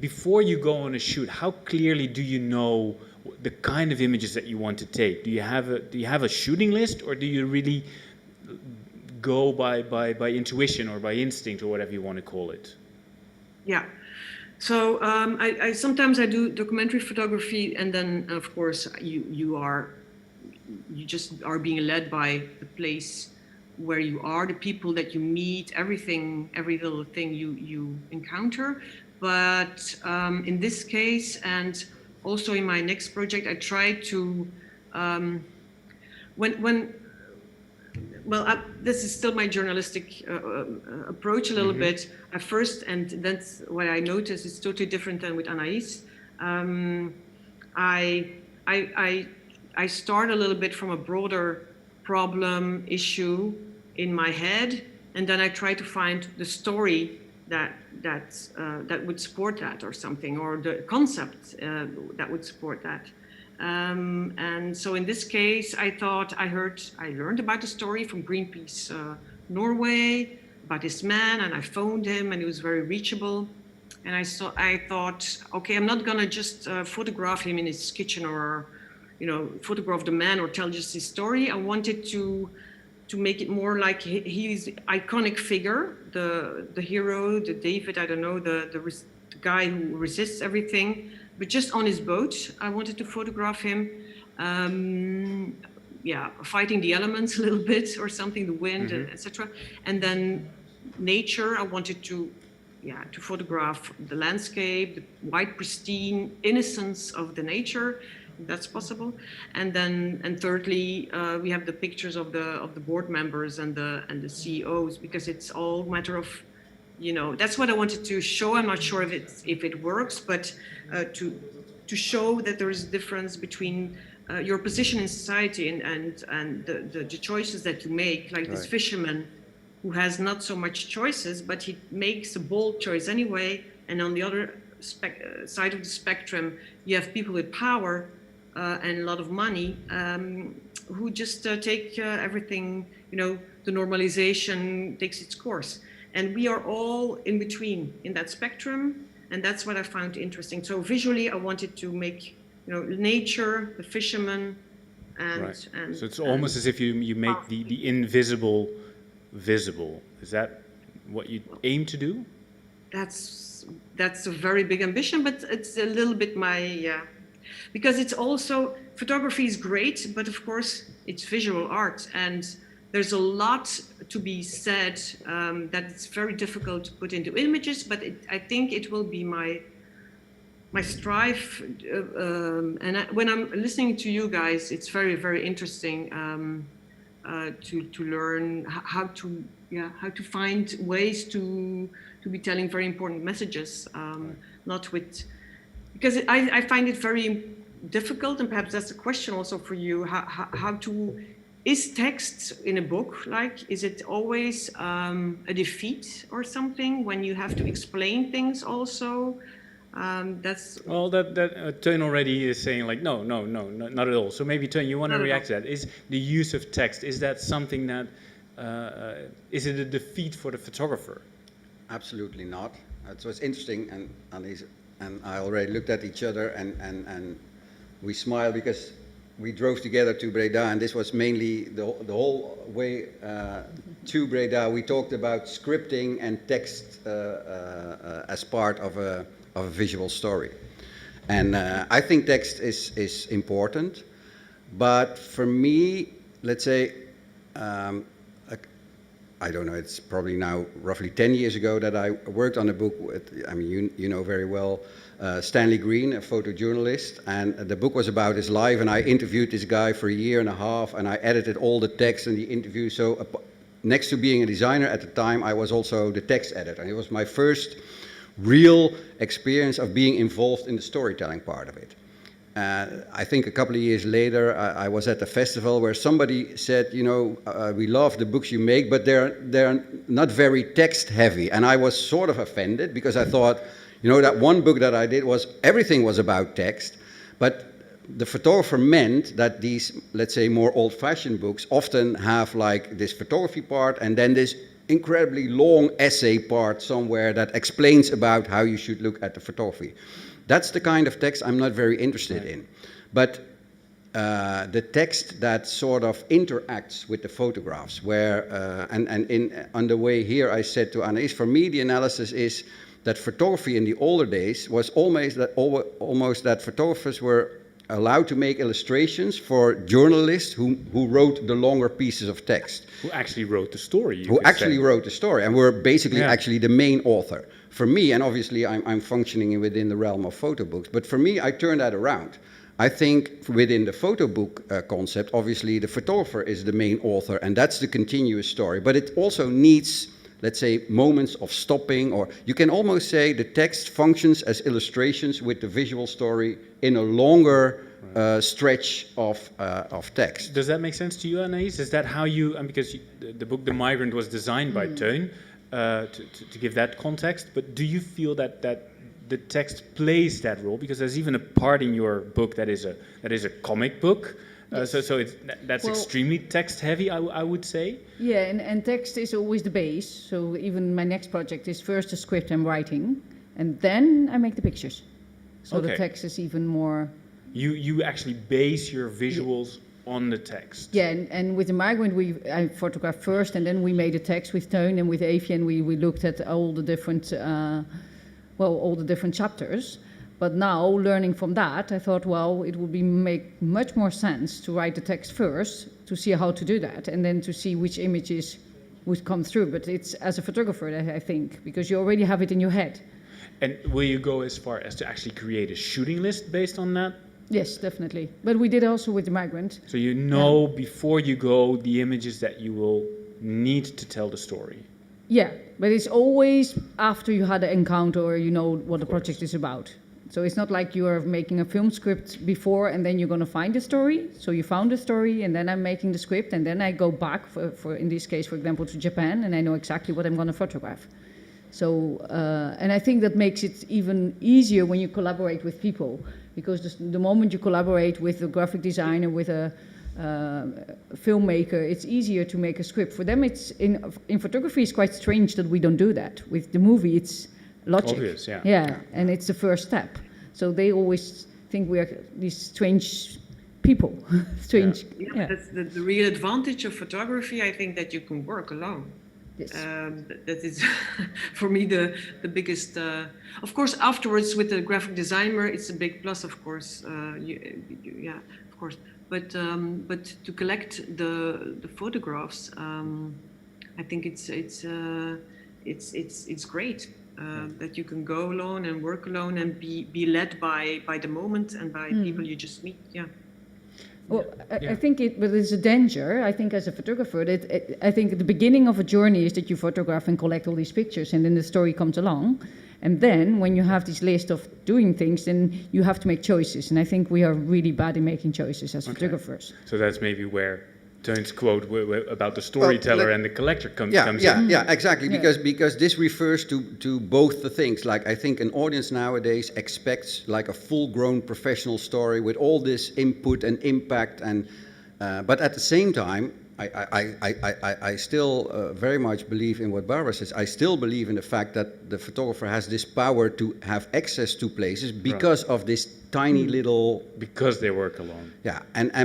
Before you go on a shoot, how clearly do you know the kind of images that you want to take? Do you have a shooting list, or do you really go by intuition or by instinct or whatever you want to call it? Yeah. So I sometimes I do documentary photography, and then of course you just are being led by the place where you are, the people that you meet, every little thing you encounter. But in this case, and also in my next project, I try to this is still my journalistic approach a little bit at first, and that's what I noticed. It's totally different than with Anais. I start a little bit from a broader problem issue in my head, and then I try to find the story that would support that, or something, or the concept that would support that. And so in this case, I learned about the story from Greenpeace Norway, about this man, and I phoned him, and he was very reachable. And I thought, okay, I'm not gonna just photograph him in his kitchen or, photograph the man or tell just his story. I wanted to make it more like he's iconic figure, the hero, the David, I don't know, the guy who resists everything, but just on his boat, I wanted to photograph him, fighting the elements a little bit or something, the wind, etc. And then nature, I wanted to photograph the landscape, the white, pristine innocence of the nature. That's possible. And thirdly, we have the pictures of the board members and the CEOs, because it's all matter of, that's what I wanted to show. I'm not sure if it works, but to show that there is a difference between your position in society and the choices that you make, like this fisherman who has not so much choices, but he makes a bold choice anyway. And on the other side of the spectrum, you have people with power and a lot of money who just take everything, the normalization takes its course. And we are all in between in that spectrum. And that's what I found interesting. So visually, I wanted to make, nature, the fisherman, and so it's almost as if you make the invisible visible. Is that what you aim to do? That's a very big ambition, but it's a little bit because it's also, photography is great, but of course it's visual art, and there's a lot to be said that it's very difficult to put into images, but I think it will be my strive, and when I'm listening to you guys, it's very, very interesting to learn how to find ways to be telling very important messages, not with, because I find it very difficult, and perhaps that's a question also for you, how to, is text in a book, is it always a defeat or something when you have to explain things also? Well, Teun already is saying no, not at all. So maybe Teun, you want to react to that? Is the use of text, is that something that is it a defeat for the photographer? Absolutely not. So it's interesting, and Anais and I already looked at each other and we smiled because we drove together to Breda, and this was mainly the whole way to Breda. We talked about scripting and text as part of a visual story. And I think text is important, but for me, let's say, I don't know, it's probably now roughly 10 years ago that I worked on a book with, you know very well, Stanley Green, a photojournalist, and the book was about his life, and I interviewed this guy for a year and a half, and I edited all the text in the interview. So next to being a designer at the time, I was also the text editor. It was my first real experience of being involved in the storytelling part of it. I think a couple of years later, I was at a festival where somebody said, we love the books you make, but they're not very text heavy. And I was sort of offended because I thought, that one book that I did everything was about text, but the photographer meant that these, let's say, more old-fashioned books often have this photography part and then this incredibly long essay part somewhere that explains about how you should look at the photography. That's the kind of text I'm not very interested in. But the text that sort of interacts with the photographs, where, on the way here I said to Anais, for me the analysis is that photography in the older days was almost that photographers were allowed to make illustrations for journalists who wrote the longer pieces of text. Who actually wrote the story. Wrote the story and were basically actually the main author. For me, and obviously I'm functioning within the realm of photo books, but for me I turned that around. I think within the photo book concept, obviously the photographer is the main author and that's the continuous story, but it also needs, let's say, moments of stopping, or you can almost say the text functions as illustrations with the visual story in a longer stretch of text. Does that make sense to you, Anais? Is that how you, because the book The Migrant was designed by Teun, to give that context, but do you feel that the text plays that role? Because there's even a part in your book that is a comic book. Yes. So that's extremely text heavy, I would say. Yeah, and text is always the base. So even my next project is first a script I'm writing, and then I make the pictures. So the Okay. text is even more. You actually base your visuals on the text. Yeah, and with the migrant, I photographed first, and then we made a text with Teun and with Evie, and we looked at all the different, all the different chapters. But now, learning from that, I thought, well, it would make much more sense to write the text first, to see how to do that, and then to see which images would come through. But it's as a photographer, I think, because you already have it in your head. And will you go as far as to actually create a shooting list based on that? Yes, definitely. But we did also with the migrant. So you know before you go the images that you will need to tell the story. Yeah, but it's always after you had an encounter or you know what the project is about. So it's not like you are making a film script before and then you're going to find the story. So you found the story and then I'm making the script and then I go back, for in this case, for example, to Japan, and I know exactly what I'm going to photograph. So, and I think that makes it even easier when you collaborate with people, because the moment you collaborate with a graphic designer, with a filmmaker, it's easier to make a script. For them, it's in photography, it's quite strange that we don't do that. With the movie, it's logic. Obvious, yeah. Yeah, and it's the first step. So they always think we are these strange people. Strange. Yeah, Yeah. that's the real advantage of photography. I think that you can work alone. Yes. That is for me the biggest. Of course, afterwards with the graphic designer, it's a big plus. Of course, yeah, of course. But to collect the photographs, I think it's great that you can go alone and work alone and be led by the moment and by people you just meet. Yeah. Well, I think but it's a danger. I think as a photographer, I think the beginning of a journey is that you photograph and collect all these pictures, and then the story comes along. And then when you have this list of doing things, then you have to make choices. And I think we are really bad in making choices as photographers. So that's maybe where Teun's quote about the storyteller and the collector comes in. Yeah, exactly. Because this refers to both the things. Like, I think an audience nowadays expects like a full-grown professional story with all this input and impact, and but at the same time, I still very much believe in what Barbara says. I still believe in the fact that the photographer has this power to have access to places because of this tiny little... Because they work alone. Yeah,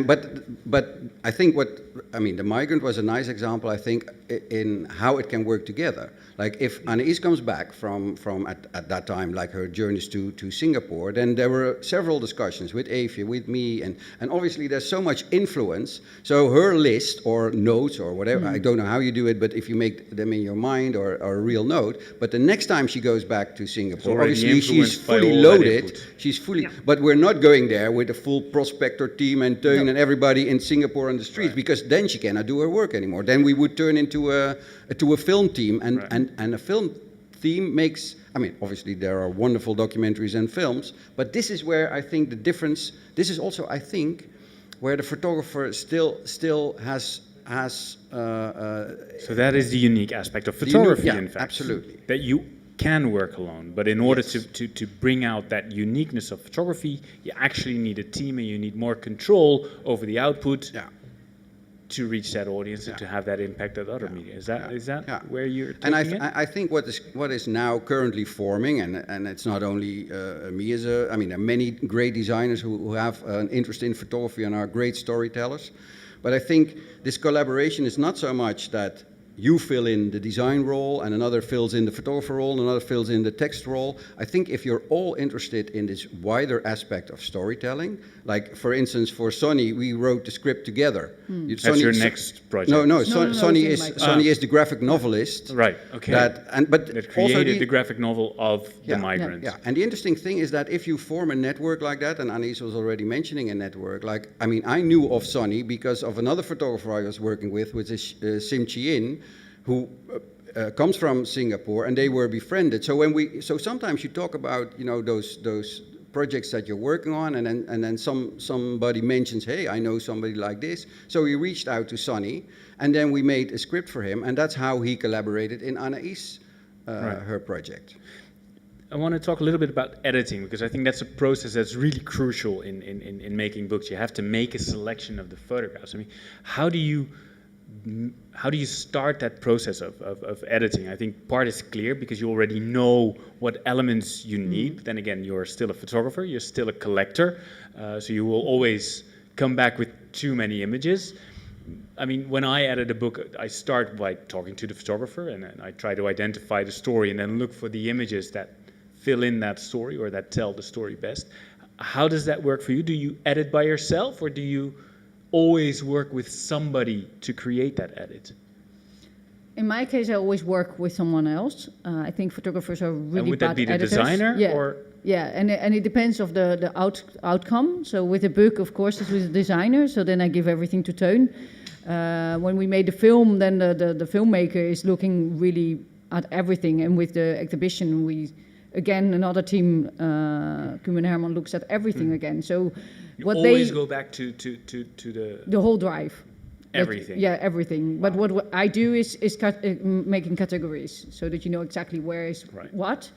but I think the migrant was a nice example, I think, in how it can work together. Like, if Anais comes back from at that time, like her journeys to Singapore, then there were several discussions with Evie, with me, and obviously there's so much influence. So her list or notes or whatever, I don't know how you do it, but if you make them in your mind or a real note, but the next time she goes back to Singapore, obviously she's fully loaded. She's fully, but we're not going there with a full prospector team and Teun and everybody in Singapore on the streets, because then she cannot do her work anymore. Then we would turn into a film team, and a film theme makes, obviously there are wonderful documentaries and films, but this is where I think the difference, this is also, I think, where the photographer still has so that is the unique aspect of photography, in fact. Absolutely. That you can work alone, but in order to bring out that uniqueness of photography, you actually need a team and you need more control over the output to reach that audience and to have that impact at other media. Is that where you're taking it? I think what is now currently forming, and it's not only me as there are many great designers who have an interest in photography and are great storytellers, but I think this collaboration is not so much that you fill in the design role and another fills in the photographer role and another fills in the text role. I think if you're all interested in this wider aspect of storytelling, like for instance for Sonny, we wrote the script together. That's your next project? No, Sonny is the graphic novelist. Right, okay. That created the graphic novel of The Migrants. Yeah, and the interesting thing is that if you form a network like that, and Anais was already mentioning a network, I knew of Sonny because of another photographer I was working with, which is Sim Chien, who comes from Singapore, and they were befriended. So sometimes you talk about those projects that you're working on, and then somebody mentions, hey, I know somebody like this. So we reached out to Sonny, and then we made a script for him, and that's how he collaborated in Anais, her project. I want to talk a little bit about editing, because I think that's a process that's really crucial in making books. You have to make a selection of the photographs. How do you how do you start that process of editing? I think part is clear because you already know what elements you need. But then again, you're still a photographer, you're still a collector, so you will always come back with too many images. I mean, when I edit a book, I start by talking to the photographer, and then I try to identify the story and then look for the images that fill in that story or that tell the story best. How does that work for you? Do you edit by yourself, or do you always work with somebody to create that edit? In my case, I always work with someone else. I think photographers are really and would that bad be the editors. designer? Yeah. Or? Yeah, and it depends of the outcome. So with a book, of course, it's with the designer. So then I give everything to Teun. When we made the film, then the filmmaker is looking really at everything. And with the exhibition, again, another team, Kuhn and Herman, looks at everything again. So you always go back to the whole drive. Everything. Everything. But what I do is making categories so that you know exactly where is what.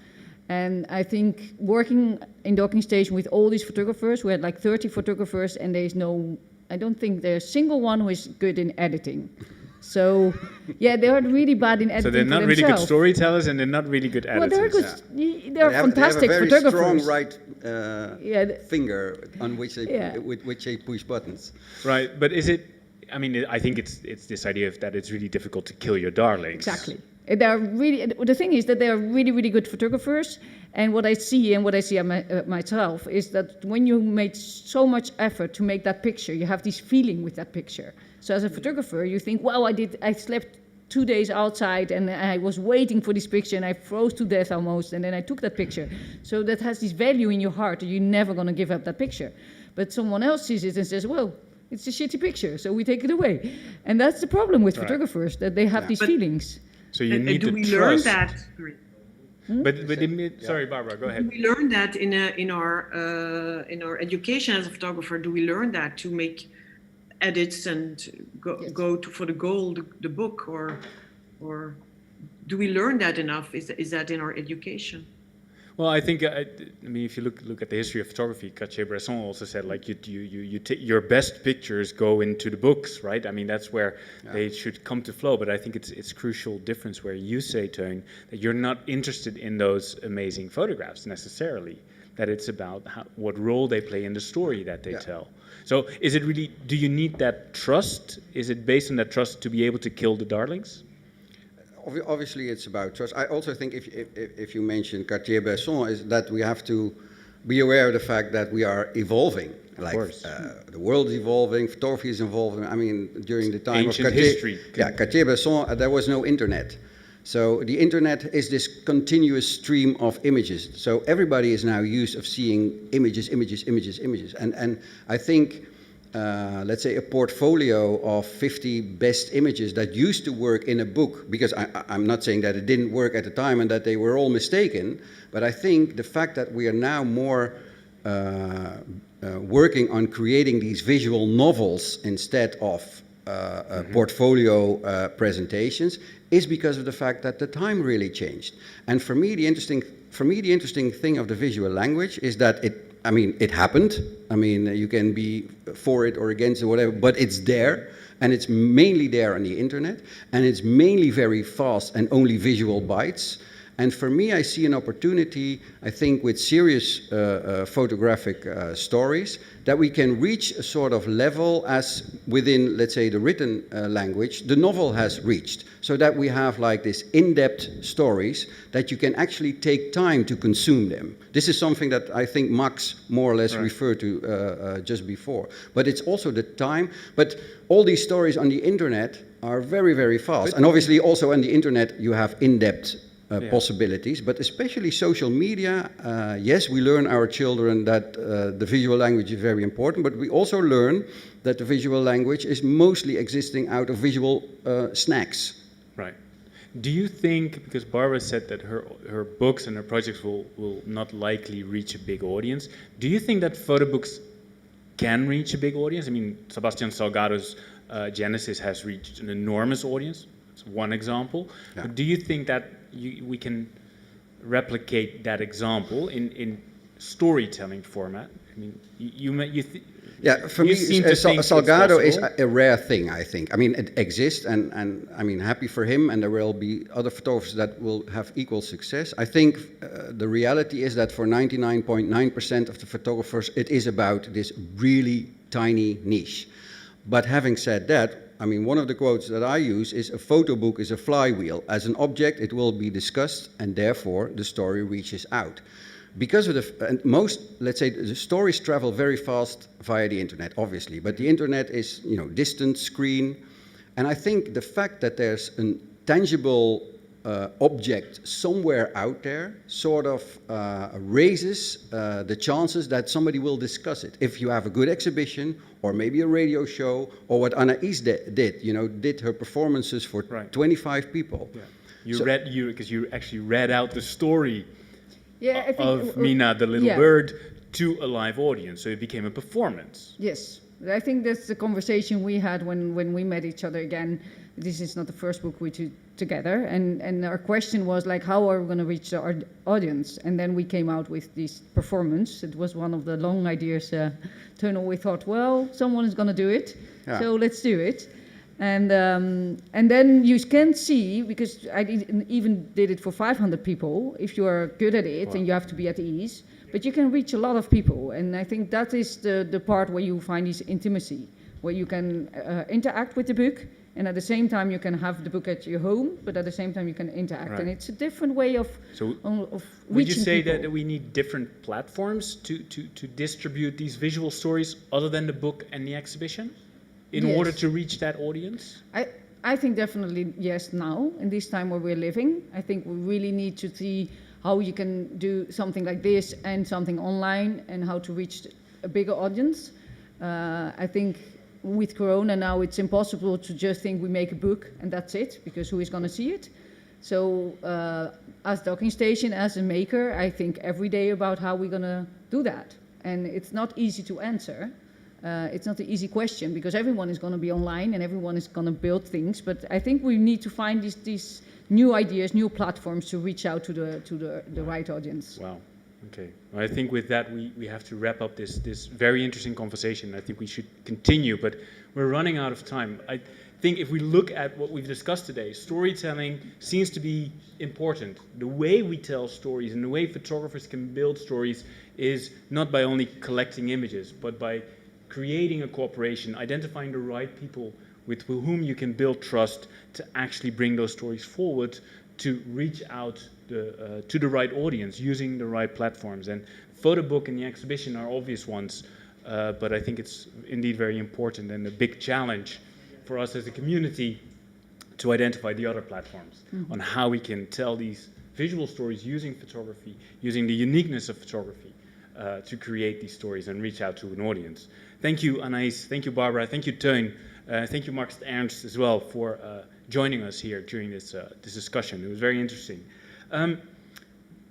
And I think working in Docking Station with all these photographers, we had like 30 photographers, and I don't think there's a single one who is good in editing. So, yeah, they are really bad in editing. So they're not really good storytellers, and they're not really good editors. Well, they're good. They're fantastic they have a very photographers. Strong right finger on which they with which they push buttons. Right, but is it? I mean, I think it's this idea of that it's really difficult to kill your darlings. Exactly. The thing is that they are really, really good photographers. And what I see myself is that when you made so much effort to make that picture, you have this feeling with that picture. So as a photographer, you think, wow, I slept 2 days outside and I was waiting for this picture and I froze to death almost, and then I took that picture. So that has this value in your heart that you're never going to give up that picture. But someone else sees it and says, well, it's a shitty picture, so we take it away. And that's the problem with photographers, that they have these feelings. So you need to trust. Learn that? Sorry, Barbara, go ahead. Do we learn that in our education as a photographer? Do we learn that to make edits and go for the goal, the book, or do we learn that enough? Is that in our education? Well, I think I mean, if you look at the history of photography, Cartier-Bresson also said like your best pictures go into the books, right? I mean, that's where they should come to flow. But I think it's a crucial difference where you say, Teun, that you're not interested in those amazing photographs necessarily. That it's about what role they play in the story that they tell. So, is it really? Do you need that trust? Is it based on that trust to be able to kill the darlings? Obviously, it's about trust. I also think if you mention Cartier-Bresson, is that we have to be aware of the fact that we are evolving. Like the world is evolving, photography is evolving. I mean, during the time Ancient of history. Cartier-Bresson, there was no internet. So the internet is this continuous stream of images. So everybody is now used of seeing images. And I think, let's say, a portfolio of 50 best images that used to work in a book, because I'm not saying that it didn't work at the time and that they were all mistaken, but I think the fact that we are now more working on creating these visual novels instead of portfolio presentations is because of the fact that the time really changed. And for me, the interesting thing of the visual language is that it happened. I mean, you can be for it or against it, whatever, but it's there, and it's mainly there on the internet, and it's mainly very fast and only visual bytes. And for me, I see an opportunity, I think, with serious photographic stories, that we can reach a sort of level as within, let's say, the written language, the novel has reached. So that we have like this in-depth stories that you can actually take time to consume them. This is something that I think Max more or less referred to just before. But it's also the time. But all these stories on the internet are very, very fast. And obviously also on the internet you have in-depth possibilities, but especially social media. Yes, we learn our children that the visual language is very important, but we also learn that the visual language is mostly existing out of visual snacks. Right. Do you think, because Barbara said that her books and her projects will not likely reach a big audience, do you think that photo books can reach a big audience? I mean, Sebastian Salgado's Genesis has reached an enormous audience. It's one example. Yeah. But do you think that we can replicate that example in storytelling format? I mean, Yeah, for You me, seem to think it's Salgado is possible. a rare thing, I think. I mean, it exists, and I mean, happy for him, and there will be other photographers that will have equal success. I think the reality is that for 99.9% of the photographers, it is about this really tiny niche. But having said that, I mean, one of the quotes that I use is, a photo book is a flywheel. As an object, it will be discussed, and therefore the story reaches out. Because of and most, let's say, the stories travel very fast via the internet, obviously, but the internet is, you know, distant screen, and I think the fact that there's a tangible object somewhere out there sort of raises the chances that somebody will discuss it. If you have a good exhibition, or maybe a radio show, or what Anais did, you know, did her performances for 25 people. Yeah. Because you actually read out the story. Yeah, I think, of Mina, the little bird, to a live audience. So it became a performance. Yes, I think that's the conversation we had when we met each other again. This is not the first book we did together, and our question was like, how are we going to reach our audience? And then we came out with this performance. It was one of the long ideas. Teun, we thought, well, someone is going to do it, so let's do it. And then you can see, because I even did it for 500 people, if you are good at it and you have to be at ease, but you can reach a lot of people. And I think that is the part where you find this intimacy, where you can interact with the book, and at the same time you can have the book at your home, but at the same time you can interact. And it's a different way of reaching would you say people. that we need different platforms to distribute these visual stories other than the book and the exhibition? In order to reach that audience? I think definitely yes now, in this time where we're living. I think we really need to see how you can do something like this and something online and how to reach a bigger audience. I think with Corona now it's impossible to just think we make a book and that's it, because who is going to see it? So as Docking Station, as a maker, I think every day about how we're going to do that. And it's not easy to answer. It's not an easy question, because everyone is going to be online and everyone is going to build things. But I think we need to find these new ideas, new platforms to reach out to the right audience. Wow. Okay. Well, I think with that we have to wrap up this very interesting conversation. I think we should continue, but we're running out of time. I think if we look at what we've discussed today, storytelling seems to be important. The way we tell stories and the way photographers can build stories is not by only collecting images, but by creating a cooperation, identifying the right people with whom you can build trust to actually bring those stories forward, to reach out to the right audience using the right platforms. And photo book and the exhibition are obvious ones, but I think it's indeed very important and a big challenge for us as a community to identify the other platforms on how we can tell these visual stories using photography, using the uniqueness of photography to create these stories and reach out to an audience. Thank you, Anais. Thank you, Barbara. Thank you, Teun. Thank you, Marc Ernst, as well, for joining us here during this discussion. It was very interesting.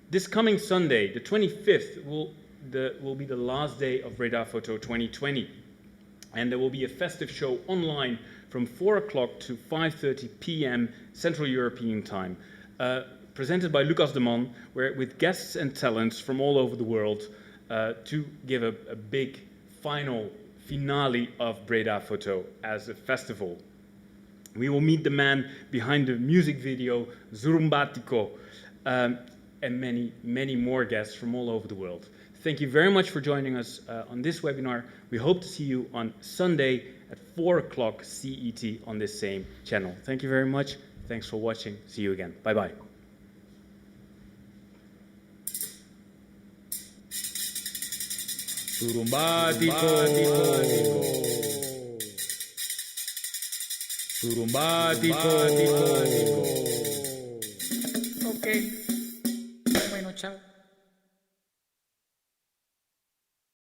This coming Sunday, the 25th, will be the last day of BredaPhoto 2020. And there will be a festive show online from 4 o'clock to 5:30 p.m. Central European Time, presented by Lucas de Man, with guests and talents from all over the world to give a big finale of BredaPhoto as a festival. We will meet the man behind the music video, Zurumbatiko, and many, many more guests from all over the world. Thank you very much for joining us on this webinar. We hope to see you on Sunday at 4 o'clock CET on this same channel. Thank you very much. Thanks for watching. See you again. Bye-bye. Zurumbatiko. Zurumbatiko. Ok. Bueno, chao.